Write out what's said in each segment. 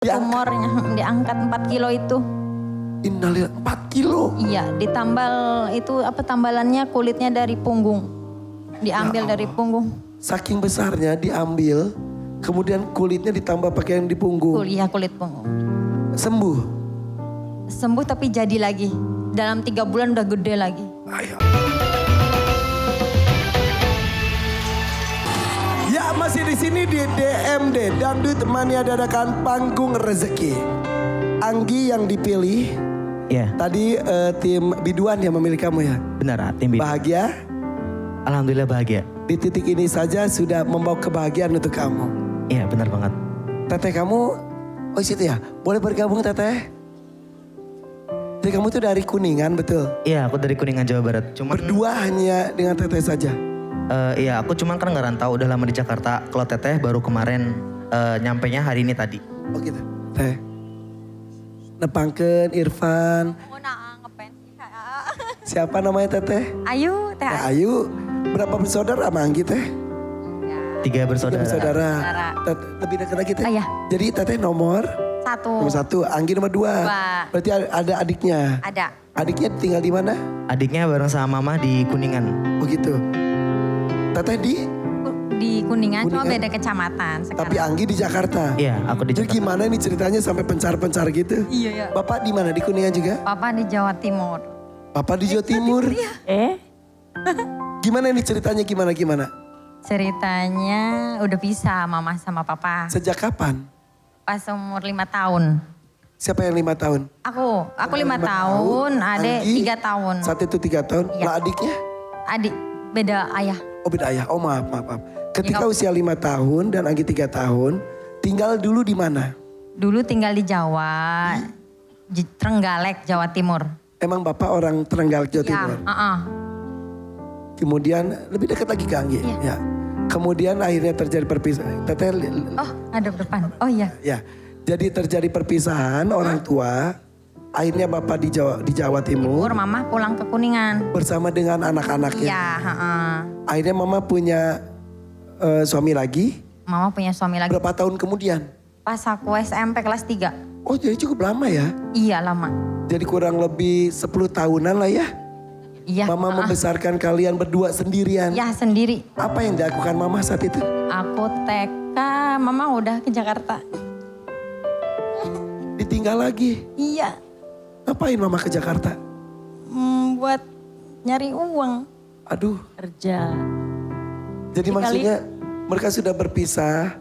tumornya diangkat 4 kilo itu. Innalillah, 4 kilo. Iya, ditambal itu tambalannya kulitnya dari punggung. Diambil dari punggung. Saking besarnya diambil, kemudian kulitnya ditambah pakai yang di punggung. Iya, kulit punggung. Sembuh. Sembuh tapi jadi lagi. Dalam 3 bulan udah gede lagi. Ayo. Ya, masih di sini di DMD Dangdut Mania Dadakan Panggung Rezeki. Anggi yang dipilih. Iya, Tadi tim biduan yang memilih kamu ya. benar, tim Bidu. Bahagia. Alhamdulillah bahagia. Di titik ini saja sudah membawa kebahagiaan untuk kamu. Iya, benar banget. Teteh kamu, oh situ ya, boleh bergabung teteh? Jadi kamu tuh dari Kuningan betul? Iya, aku dari Kuningan, Jawa Barat. Cuman, Berdua hanya dengan teteh saja? iya, aku cuman kan nggak rantau, udah lama di Jakarta. Kalau teteh baru kemarin nyampenya hari ini tadi. Oh gitu, teh. Nepangken, Irfan, siapa namanya teteh? Ayu, teh. Nah, Ayu, berapa bersaudara sama Anggi teh? 3 bersaudara. Bersaudara. Lebih dekat lagi teh. Iya. Jadi teteh nomor 1. nomor 1, Anggi nomor 2. 2. Berarti ada adiknya. Ada. Adiknya tinggal di mana? Adiknya bareng sama mama di Kuningan. Oh gitu. Teteh Di Kuningan, cuma Kuningan. beda kecamatan sekarang. tapi Anggi di Jakarta. Iya, aku di Jadi Jakarta. gimana ini ceritanya sampai pencar-pencar gitu? Iya, ya. Bapak di mana? Di Kuningan juga? Papa di Jawa Timur. Bapak di Jawa Timur. Gimana ini ceritanya gimana? Ceritanya udah pisah mama sama papa. Sejak kapan? Pas umur 5 tahun. Siapa yang 5 tahun? Aku 5 tahun, adek Anggi 3 tahun. Saat itu 3 tahun. Iya. Lah adiknya? Adik, beda ayah. Oh beda ayah. Oh maaf. Ketika Iya. usia 5 tahun dan Anggi 3 tahun. Tinggal dulu di mana? Dulu tinggal di Jawa, di Trenggalek, Jawa Timur. Emang Bapak orang Trenggalek, Jawa Ya, Timur? Kemudian lebih dekat lagi ke Anggi. Iya. Ya. Kemudian akhirnya terjadi perpisahan. Teteh, Oh, ada depan. Oh iya. ya. Jadi terjadi perpisahan orang tua. Akhirnya Bapak di Jawa Timur Mama pulang ke Kuningan. bersama dengan anak-anaknya. Iya, Akhirnya Mama punya suami lagi. Mama punya suami lagi. Berapa tahun kemudian? Pas aku SMP kelas 3. Oh jadi cukup lama ya. Iya, lama. Jadi kurang lebih 10 tahunan lah ya. Iya. Mama membesarkan kalian berdua sendirian. Ya, sendiri. Apa yang dilakukan Mama saat itu? Aku TK, Mama udah ke Jakarta. Ditinggal lagi. Iya, Ngapain Mama ke Jakarta? buat nyari uang. Aduh. Kerja. Jadi maksudnya mereka sudah berpisah.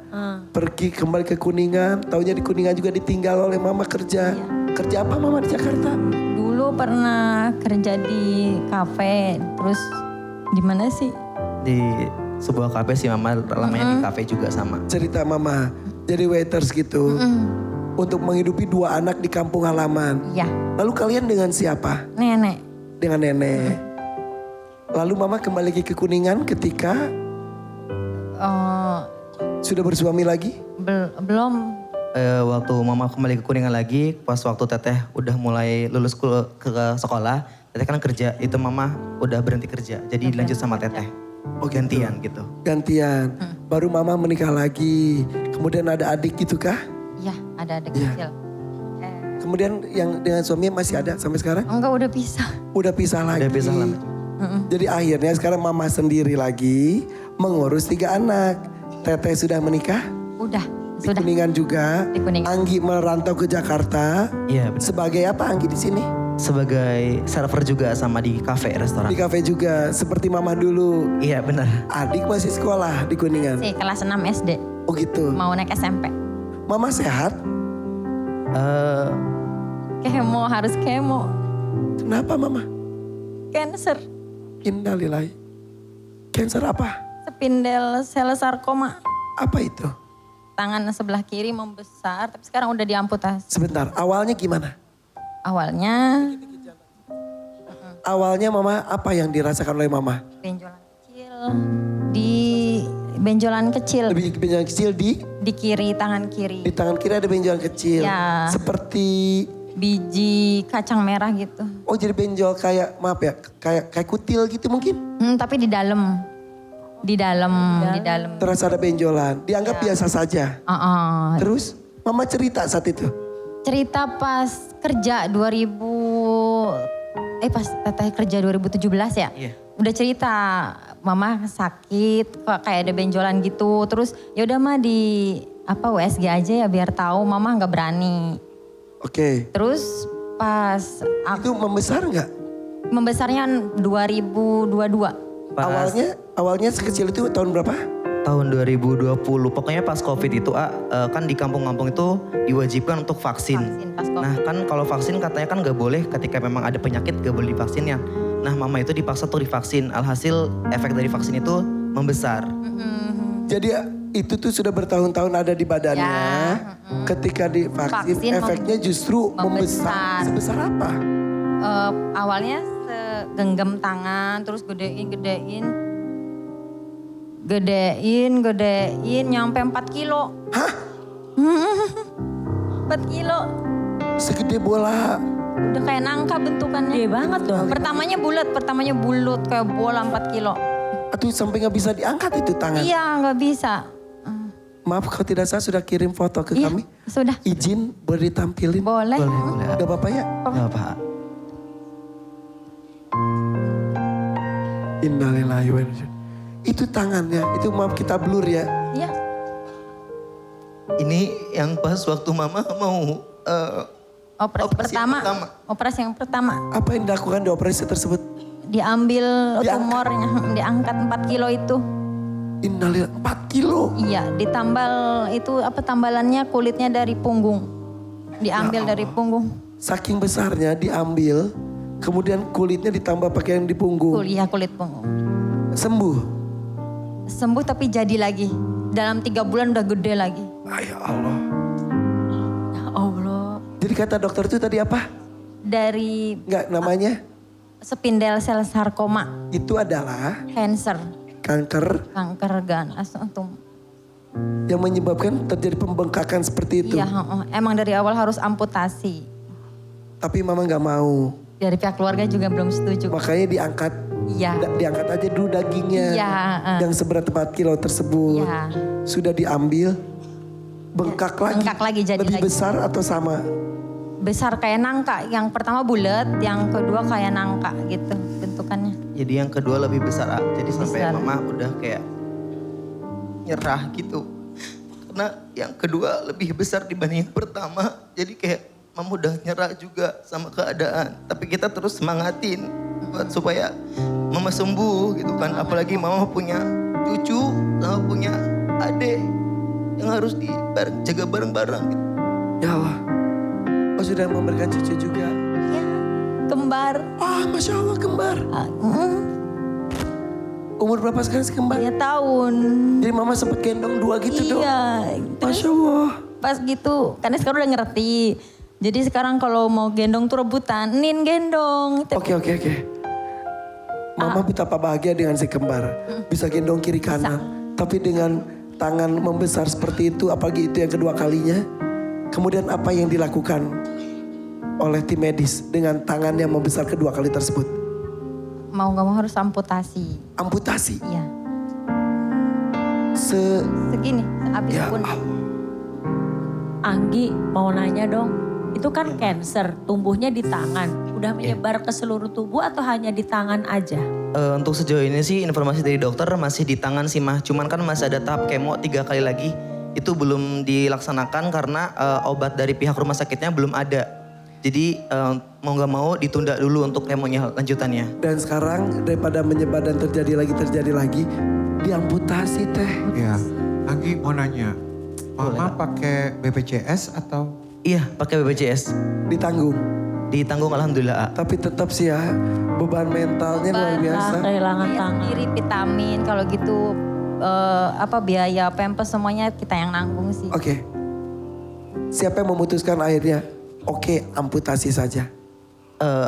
Pergi kembali ke Kuningan. Taunya di Kuningan juga ditinggal oleh Mama kerja. Iya. Kerja apa Mama di Jakarta? Dulu pernah kerja di kafe, terus di mana sih? Di sebuah kafe sih, mama lamanya di kafe juga sama. Cerita Mama. Jadi waiters gitu. Untuk menghidupi 2 anak di kampung halaman. Iya, Lalu kalian dengan siapa? nenek. Dengan nenek. Lalu Mama kembali lagi ke Kuningan ketika Oh, sudah bersuami lagi? belum. Waktu mama kembali ke Kuningan lagi, pas waktu teteh udah mulai lulus ke sekolah, teteh kan kerja, itu mama udah berhenti kerja. Jadi lanjut sama teteh. Oh, gitu. Gantian gitu. Gantian. Baru Mama menikah lagi. Kemudian ada adik gitu kah? Iya, ada adik Iya. kecil. Kemudian yang dengan suaminya masih ada sampai sekarang? Enggak, udah pisah. Udah pisah lagi. Udah pisah lama. Jadi akhirnya sekarang Mama sendiri lagi mengurus 3 anak. Teteh sudah menikah? Udah, Di sudah. Kuningan juga. Di Kuningan. Anggi merantau ke Jakarta. Iya, benar. Sebagai apa Anggi di sini? Sebagai server juga sama di kafe restoran. Di kafe juga seperti Mama dulu. Iya benar. Adik masih sekolah di Kuningan. Si kelas 6 SD, Oh gitu. mau naik SMP. Mama sehat? Kemo, harus kemo. Kenapa Mama? Cancer, Innalillahi. Cancer apa? spindel sel sarkoma. Apa itu? Tangan sebelah kiri membesar, tapi sekarang udah diamputasi. Sebentar, awalnya gimana? Awalnya Awalnya Mama apa yang dirasakan oleh Mama? benjolan kecil, di benjolan kecil Lebih benjolan kecil di kiri, tangan kiri. tangan kiri ada benjolan kecil. Ya. Seperti Biji kacang merah gitu. oh jadi benjol kayak maaf ya kayak kutil gitu mungkin. Tapi di dalam. Di dalam. Terasa ada benjolan. Dianggap biasa saja. Heeh. Terus Mama cerita saat itu. Cerita pas kerja pas teteh kerja 2017 ya. Iya. Udah cerita mama sakit kok kayak ada benjolan gitu. Terus ya udah mah di USG aja ya biar tahu, mama nggak berani. Oke. Terus pas Itu membesar nggak? membesarnya 2022. Pas Awalnya sekecil itu tahun berapa? tahun 2020, pokoknya pas COVID itu kan di kampung-kampung itu diwajibkan untuk vaksin. Vaksin pas COVID. Nah kan kalau vaksin katanya kan gak boleh ketika memang ada penyakit gak boleh divaksin ya. Nah mama itu dipaksa untuk divaksin, alhasil efek dari vaksin itu membesar. Jadi itu tuh sudah bertahun-tahun ada di badannya. Ya, Ketika divaksin Vaksin efeknya justru membesar. membesar. Sebesar apa? Awalnya segenggam tangan, terus gedein nyampe 4 kilo. Hah? 4 kilo. Segede bola. Udah kayak nangka bentukannya. Gede banget dong. Pertamanya bulat kayak bola 4 kilo. Aduh sampai nggak bisa diangkat itu tangan. Iya nggak bisa. Maaf kalau tidak salah sudah kirim foto ke Iya kami. sudah. Izin boleh ditampilin? Boleh. Boleh. Gak apa-apa ya? Gak apa. Innalillahi wa inna ilaihi. Itu tangannya, itu maaf kita blur ya. Iya. Ini yang pas waktu mama mau Operasi yang pertama. Apa yang dilakukan di operasi tersebut? Diambil Diangkat. tumornya, diangkat 4 kilo itu. Innalillahi 4 kilo. Iya, ditambal itu tambalannya kulitnya dari punggung. Diambil dari punggung. Saking besarnya diambil, kemudian kulitnya ditambah pakai yang di punggung. Kulit punggung. Sembuh. Tapi jadi lagi. Dalam 3 bulan udah gede lagi. Ya Allah. Ya Allah. Jadi kata dokter itu tadi apa? Dari Enggak namanya? spindel sel sarkoma, Itu adalah cancer, kanker kanker ganas antum. yang menyebabkan terjadi pembengkakan seperti itu. Iya, emang dari awal harus amputasi. Tapi mama nggak mau. Dari pihak keluarga juga belum setuju. Makanya diangkat. Iya. Diangkat aja dulu dagingnya. Iya, Yang seberat 4 kilo tersebut. Iya. Sudah diambil. Bengkak lagi. Bengkak lagi, jadi Lebih lagi. besar atau sama? Besar kayak nangka, yang pertama bulat, yang kedua kayak nangka gitu bentukannya. Jadi yang kedua lebih besar, jadi sampai Besar. mama udah kayak nyerah gitu. Karena yang kedua lebih besar dibanding yang pertama, jadi kayak mama udah nyerah juga sama keadaan. Tapi kita terus semangatin buat supaya mama sembuh gitu kan. Apalagi mama punya cucu sama punya adik yang harus jaga bareng-bareng gitu. Ya Allah. Oh sudah memberikan cucu juga. Iya, kembar. Masya Allah kembar. Umur berapa sekarang si kembar? 3 tahun. Jadi mama sempat gendong 2 gitu dong. Iya. Masya Allah. Pas gitu, karena sekarang udah ngerti. Jadi sekarang kalau mau gendong tuh rebutan, Nin gendong. Oke. Mama betapa bahagia dengan si kembar. Bisa gendong kiri kanan. Tapi dengan tangan membesar seperti itu, apalagi itu yang kedua kalinya. Kemudian apa yang dilakukan oleh tim medis dengan tangan yang membesar kedua kali tersebut? Mau gak mau harus amputasi. Amputasi. Iya. Segini, habis Ya pun. Allah. Anggi mau nanya dong. Itu kan cancer, tumbuhnya di tangan. Udah menyebar ke seluruh tubuh atau hanya di tangan aja? Untuk sejauh ini sih informasi dari dokter masih di tangan sih mah. Cuman kan masih ada tahap kemo 3 kali lagi. Itu belum dilaksanakan karena obat dari pihak rumah sakitnya belum ada. Jadi mau gak mau ditunda dulu untuk kemonya lanjutannya. Dan sekarang daripada menyebar dan terjadi lagi, diamputasi teh. Ya, Anggi mau nanya, Mama pakai BPJS atau? Iya pakai BPJS. Ditanggung. Ditanggung alhamdulillah. Tapi tetap sih ya beban mentalnya luar biasa. Kehilangan Saya tangan. sendiri vitamin, kalau gitu biaya pampers semuanya kita yang nanggung sih. Oke. Siapa yang memutuskan akhirnya? Oke, amputasi saja.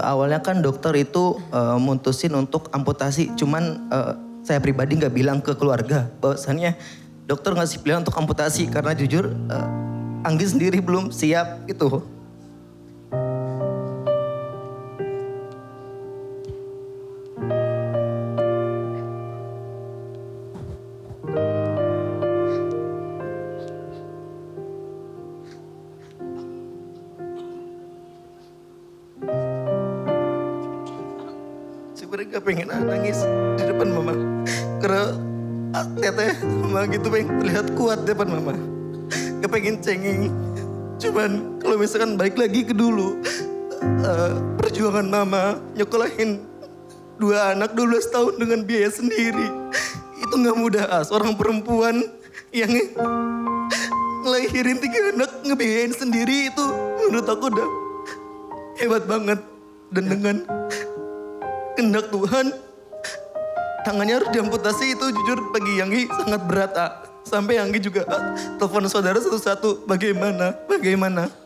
Awalnya kan dokter itu mutusin untuk amputasi. Cuman saya pribadi nggak bilang ke keluarga bahwasannya dokter ngasih pilihan untuk amputasi. Karena jujur Anggi sendiri belum siap gitu. sebenarnya gak pengen nangis di depan mama. Karena teteh mama gitu pengen terlihat kuat di depan mama. Gak pengen cengeng. Cuman kalau misalkan balik lagi ke dulu. Perjuangan mama nyekolahin 2 anak 12 tahun dengan biaya sendiri. Itu gak mudah. Seorang perempuan yang ngelahirin 3 anak ngebiayain sendiri itu menurut aku udah hebat banget. Dan dengan kehendak Tuhan, tangannya harus diamputasi itu jujur bagi Yanggi sangat berat. Sampai Yanggi juga telepon saudara satu-satu, bagaimana.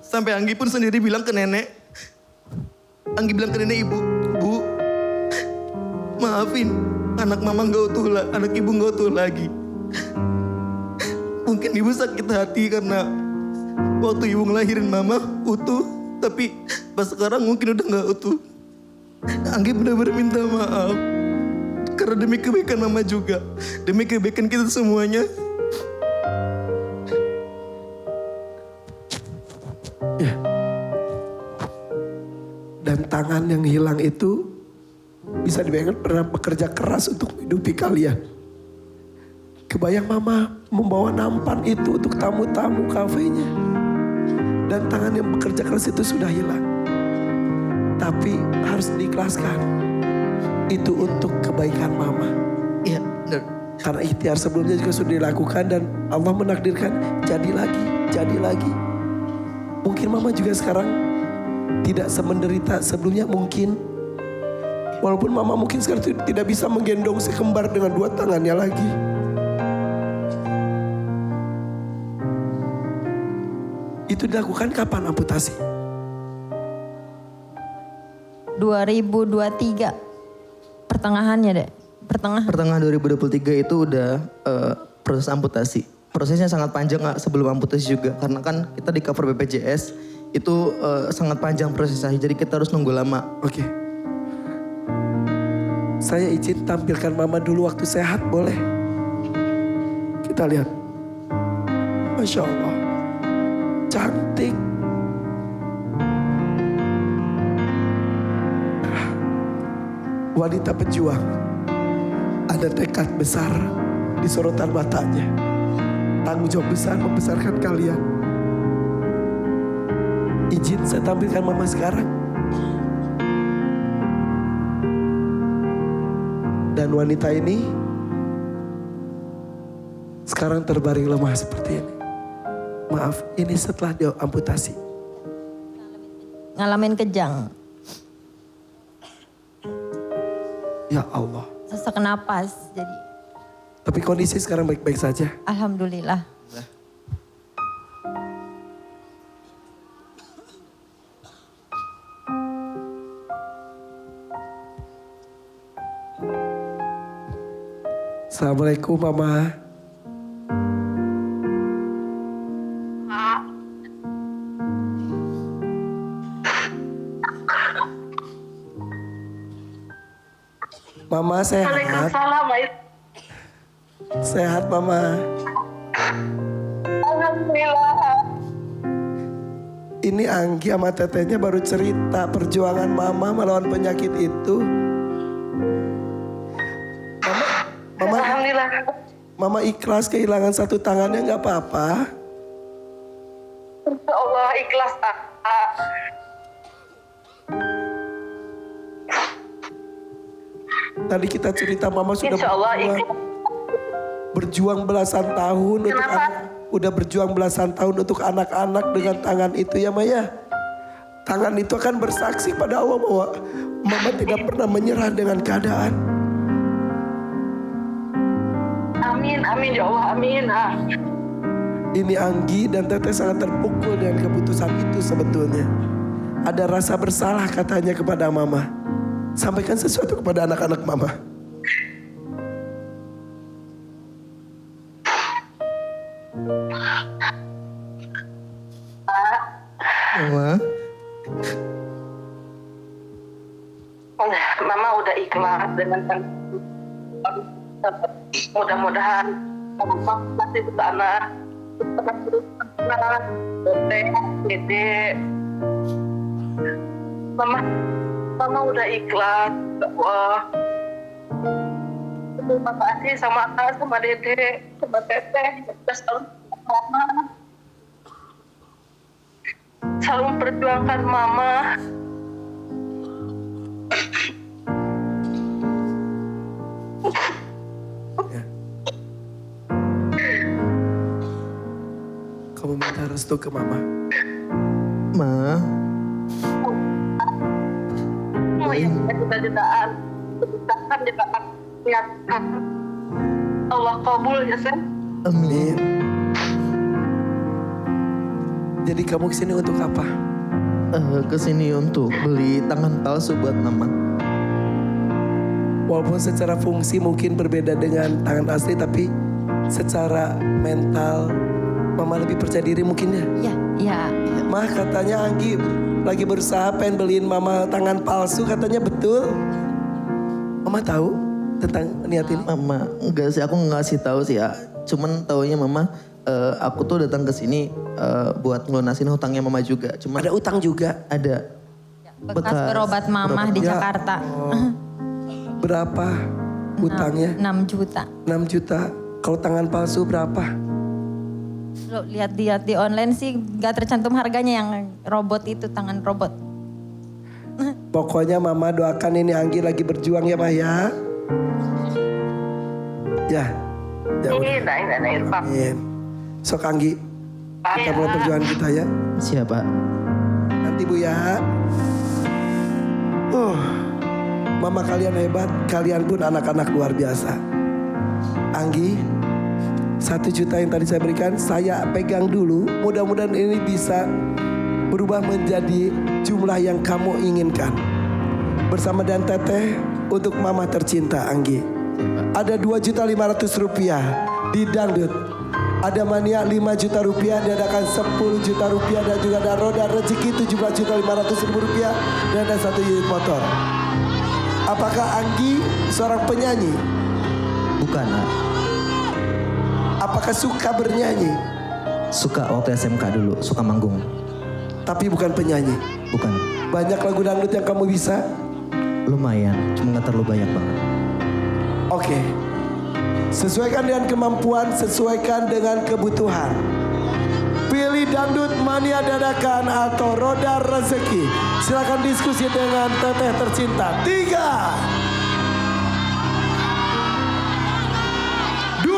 Sampai Yanggi pun sendiri bilang ke nenek, Anggi bilang ke nenek, Bu, maafin anak mama gak utuh lah, anak ibu gak utuh lagi. Mungkin ibu sakit hati karena waktu ibu ngelahirin mama utuh, tapi pas sekarang mungkin udah gak utuh. Anggi benar-benar minta maaf. Karena demi kebaikan mama juga. Demi kebaikan kita semuanya. Ya. Dan tangan yang hilang itu bisa dibayangkan pernah bekerja keras untuk menghidupi kalian. Kebayang mama membawa nampan itu untuk tamu-tamu kafenya. Dan tangan yang bekerja keras itu sudah hilang. Tapi harus diikhlaskan. Itu untuk kebaikan mama. Iya, benar. Karena ikhtiar sebelumnya juga sudah dilakukan dan Allah menakdirkan jadi lagi. Mungkin mama juga sekarang tidak semenderita sebelumnya mungkin. Walaupun mama mungkin sekarang tidak bisa menggendong si kembar dengan 2 tangannya lagi. Itu dilakukan kapan amputasi? 2023 pertengahannya deh. Pertengahan 2023 itu udah proses amputasi. Prosesnya sangat panjang sebelum amputasi juga. Karena kan kita di cover BPJS itu sangat panjang prosesnya. Jadi kita harus nunggu lama. Oke. Saya izin tampilkan mama dulu waktu sehat, boleh? Kita lihat. Masya Allah. Cantik. Wanita pejuang. Ada tekad besar di sorotan matanya. Tanggung jawab besar membesarkan kalian. Izin saya tampilkan mama sekarang. Dan wanita ini sekarang terbaring lemah seperti ini. Maaf, ini setelah dia amputasi. Ngalamin kejang, Ya Allah. sesak napas. Jadi Tapi kondisi sekarang baik-baik saja. alhamdulillah. Assalamualaikum mama. Mama sehat. Waalaikumsalam. Sehat mama. Alhamdulillah. Ini Anggi sama tetehnya baru cerita perjuangan mama melawan penyakit itu. Mama, Alhamdulillah. mama ikhlas kehilangan 1 tangannya nggak apa-apa. Insya Allah ikhlas. Tadi kita cerita mama sudah Insya Allah berjuang belasan tahun untuk udah berjuang belasan tahun untuk anak-anak dengan tangan itu ya Maya. Tangan itu akan bersaksi pada Allah bahwa mama tidak pernah menyerah dengan keadaan. Amin, amin ya Allah, amin. Ini Anggi dan Teteh sangat terpukul dengan keputusan itu sebetulnya. Ada rasa bersalah katanya kepada mama. Sampaikan sesuatu kepada anak-anak mama. Mama. Mama udah ikhlas dengan mudah-mudahan mama masih ke sana. Dede. Mama Mama udah ikhlas. Wah. Terima kasih sama Kak, sama Dede, sama Teteh. Udah selalu Mama. Selalu memperjuangkan Mama. Kamu minta restu ke mama. Ma, Oh iya, cita-citaan. Cita-citaan kita niatkan. Allah kabul ya, Sen. amin. Jadi kamu kesini untuk apa? Kesini untuk beli tangan palsu buat mama. Walaupun secara fungsi mungkin berbeda dengan tangan asli, tapi secara mental mama lebih percaya diri mungkin ya. Iya. Mah katanya Anggi lagi berusaha pengen beliin mama tangan palsu, katanya betul? Mama tahu tentang niat ini? Mama, enggak sih, aku ngasih tahu sih ya. Cuman taunya mama, aku tuh datang ke sini buat ngelunasin hutangnya mama juga. Cuman Ada utang juga. ada Bekas berobat mamah di Ya. Jakarta. Berapa utangnya? 6 juta. 6 juta. Kalau tangan palsu berapa? Lo lihat di online sih gak tercantum harganya yang robot itu, tangan robot. Pokoknya mama doakan ini Anggi lagi berjuang ya Mah ya. Ya. Ya udah. Nah, Irfan. Amin. Sok Anggi, kita mulai perjuangan kita ya. siapa? Nanti Bu ya. Mama kalian hebat, kalian pun anak-anak luar biasa. Anggi, 1 juta yang tadi saya berikan, saya pegang dulu. Mudah-mudahan ini bisa berubah menjadi jumlah yang kamu inginkan. Bersama dan Teteh untuk mama tercinta Anggi. Ada 2.500.000 rupiah di dangdut. Ada Mania 5 juta rupiah, diadakan 10 juta rupiah, dan juga ada Roda Rezeki 17.500.000 rupiah, dan ada 1 unit motor. Apakah Anggi seorang penyanyi? Bukan, Nak. Apakah suka bernyanyi? Suka waktu SMK dulu, suka manggung. Tapi bukan penyanyi. Bukan, Banyak lagu dangdut yang kamu bisa? lumayan, cuma gak terlalu banyak banget. Oke. Sesuaikan dengan kemampuan, sesuaikan dengan kebutuhan. Pilih dangdut mania dadakan atau roda rezeki. Silakan diskusi dengan Teteh tercinta. 3, 2,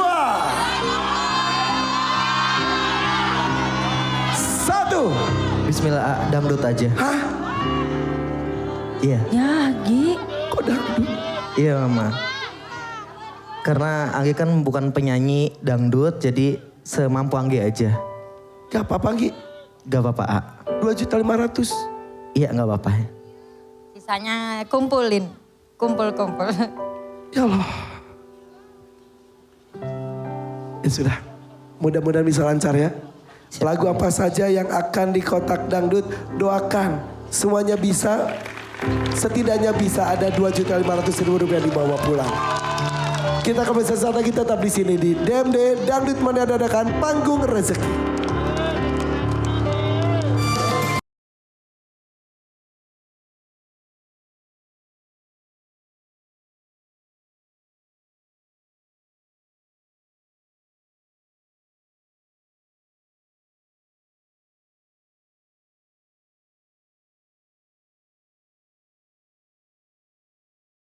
1. Bismillah, dangdut aja. Hah? Iya, Ya, Gi. Kok dangdut? iya mama. Karena Anggi kan bukan penyanyi dangdut, jadi semampu Anggi aja. Gak apa-apa Anggi. Gak apa-apa, A. 2.500.000. Iya gak apa-apa. Sisanya kumpulin. Kumpul-kumpul. Ya Allah. Ya sudah. Mudah-mudahan bisa lancar ya. Lagu apa saja yang akan di kotak dangdut, doakan semuanya bisa. Setidaknya bisa ada 2.500.000 rupiah dibawa pulang. Kita kembali sesaat lagi, tetap di sini di DMD Dangdut Mania Dadakan Panggung Rezeki.